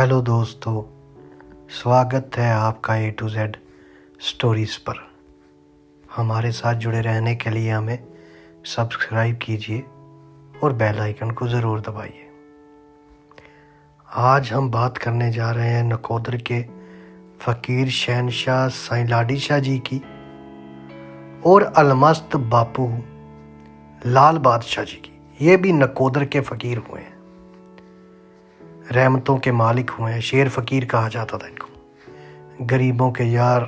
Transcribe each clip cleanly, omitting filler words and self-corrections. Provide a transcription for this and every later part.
Hello दोस्तों, स्वागत है आपका A to Z स्टोरीज़ पर। हमारे साथ जुड़े रहने के लिए हमें सब्सक्राइब कीजिए और बेल आइकन को ज़रूर दबाइए। आज हम बात करने जा रहे हैं नकोदर के फ़कीर शहनशाह साईं लाडी शाह जी की और अलमस्त बापू लाल बादशाह जी की। ये भी नकोदर के फ़कीर हुए हैं, रहमतों के मालिक हुए हैं। शेर फ़कीर कहा जाता था इनको, गरीबों के यार,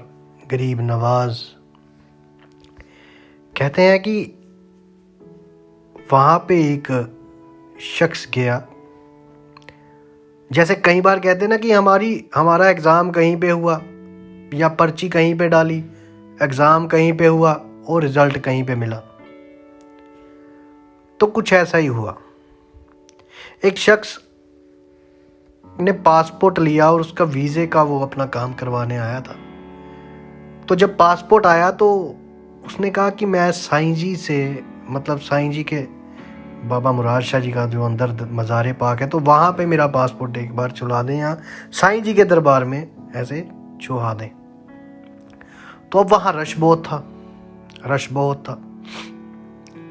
गरीब नवाज। कहते हैं कि वहाँ पे एक शख्स गया, जैसे कई बार कहते हैं ना कि हमारा एग्ज़ाम कहीं पे हुआ या पर्ची कहीं पे डाली, एग्ज़ाम कहीं पे हुआ और रिज़ल्ट कहीं पे मिला। तो कुछ ऐसा ही हुआ। एक शख्स ने पासपोर्ट लिया और उसका वीज़े का वो अपना काम करवाने आया था। तो जब पासपोर्ट आया तो उसने कहा कि मैं साईं जी से, मतलब साईं जी के बाबा मुराद शाह जी का जो अंदर मज़ार पाक है, तो वहाँ पे मेरा पासपोर्ट एक बार चुला दें या साईं जी के दरबार में ऐसे चुहा दें। तो अब वहाँ रश बहुत था।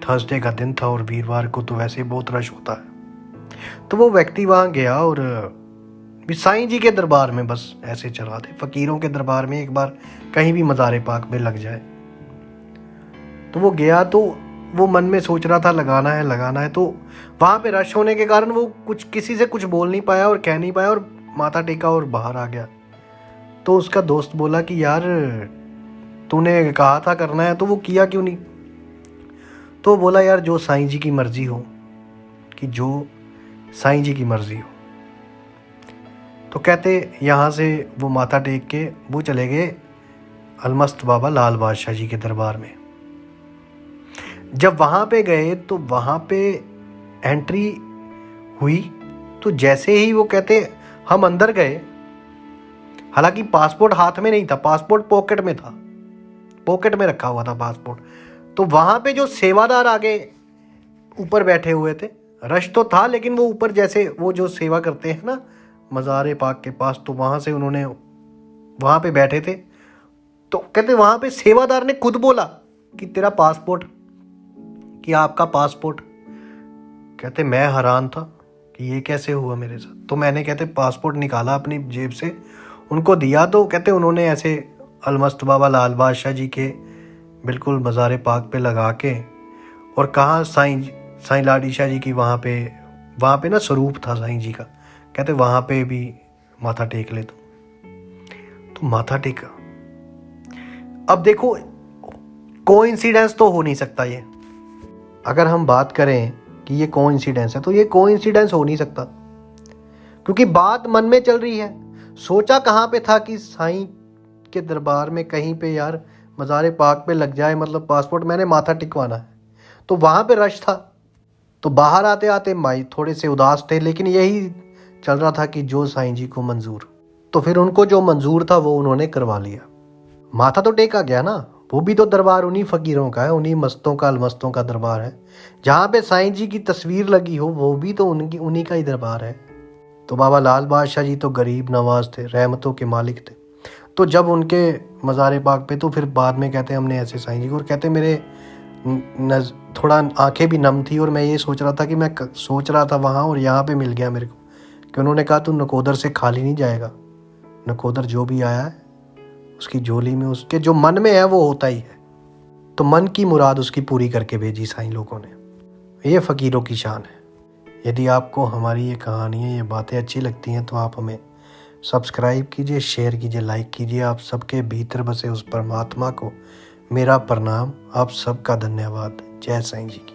थर्सडे का दिन था और वीरवार को तो वैसे बहुत रश होता है। तो वो व्यक्ति वहाँ गया और भी साईं जी के दरबार में बस ऐसे चला दे। फ़कीरों के दरबार में एक बार कहीं भी मज़ार पाक में लग जाए। तो वो गया, तो वो मन में सोच रहा था लगाना है। तो वहाँ पे रश होने के कारण वो किसी से कुछ बोल नहीं पाया और कह नहीं पाया और माथा टेका और बाहर आ गया। तो उसका दोस्त बोला कि यार तूने कहा था करना है तो वो किया क्यों नहीं? तो बोला यार जो साईं जी की मर्ज़ी हो, कि जो साईं जी की मर्ज़ी हो। तो कहते यहाँ से वो माथा टेक के वो चले गए अलमस्त बाबा लाल बादशाह जी के दरबार में। जब वहाँ पे गए तो वहाँ पे एंट्री हुई, तो जैसे ही वो कहते हम अंदर गए, हालांकि पासपोर्ट हाथ में नहीं था, पासपोर्ट पॉकेट में था, पॉकेट में रखा हुआ था पासपोर्ट। तो वहाँ पे जो सेवादार आगे ऊपर बैठे हुए थे, रश तो था लेकिन वो ऊपर जैसे वो जो सेवा करते हैं ना मज़ार पाक के पास, तो वहाँ से उन्होंने वहाँ पे बैठे थे। तो कहते वहाँ पे सेवादार ने खुद बोला कि तेरा पासपोर्ट, कि आपका पासपोर्ट। कहते मैं हैरान था कि ये कैसे हुआ मेरे साथ। तो मैंने कहते पासपोर्ट निकाला अपनी जेब से, उनको दिया। तो कहते उन्होंने ऐसे अलमस्त बाबा लाल बादशाह जी के बिल्कुल मज़ार पाक पे लगा के और कहा साईं लाडी शाह जी की वहाँ पे ना स्वरूप था साईं जी का। कहते वहाँ पे भी माथा टेक ले। तो माथा टेका। अब देखो, कोइंसिडेंस तो हो नहीं सकता ये। अगर हम बात करें कि ये कोइंसिडेंस है तो ये कोइंसिडेंस हो नहीं सकता, क्योंकि बात मन में चल रही है। सोचा कहाँ पे था कि साईं के दरबार में कहीं पे यार मज़ार पाक पे लग जाए, मतलब पासपोर्ट मैंने माथा टिकवाना है। तो वहाँ पे रश था। तो बाहर आते आते माई थोड़े से उदास थे, लेकिन यही चल रहा था कि जो साईं जी को मंजूर। तो फिर उनको जो मंजूर था वो उन्होंने करवा लिया। माथा तो टेका गया ना। वो भी तो दरबार उन्हीं फ़कीरों का है, उन्हीं मस्तों का, अलमस्तों का दरबार है। जहाँ पे साईं जी की तस्वीर लगी हो वो भी तो उन्हीं का ही दरबार है। तो बाबा लाल बादशाह जी तो गरीब नवाज थे, रहमतों के मालिक थे। तो जब उनके मज़ार पाक पे, तो फिर बाद में कहते हमने ऐसे साईं जी को, और कहते मेरे थोड़ा आंखें भी नम थी और मैं ये सोच रहा था कि मैं सोच रहा था वहाँ और यहाँ पे मिल गया मेरे को, कि उन्होंने कहा तू नकोदर से खाली नहीं जाएगा। नकोदर जो भी आया है उसकी झोली में उसके जो मन में है वो होता ही है। तो मन की मुराद उसकी पूरी करके भेजी साईं लोगों ने। ये फ़कीरों की शान है। यदि आपको हमारी ये कहानियाँ, ये बातें अच्छी लगती हैं तो आप हमें सब्सक्राइब कीजिए, शेयर कीजिए, लाइक कीजिए। आप सबके भीतर बसे उस परमात्मा को मेरा प्रणाम। आप सबका धन्यवाद। जय साईं जी की।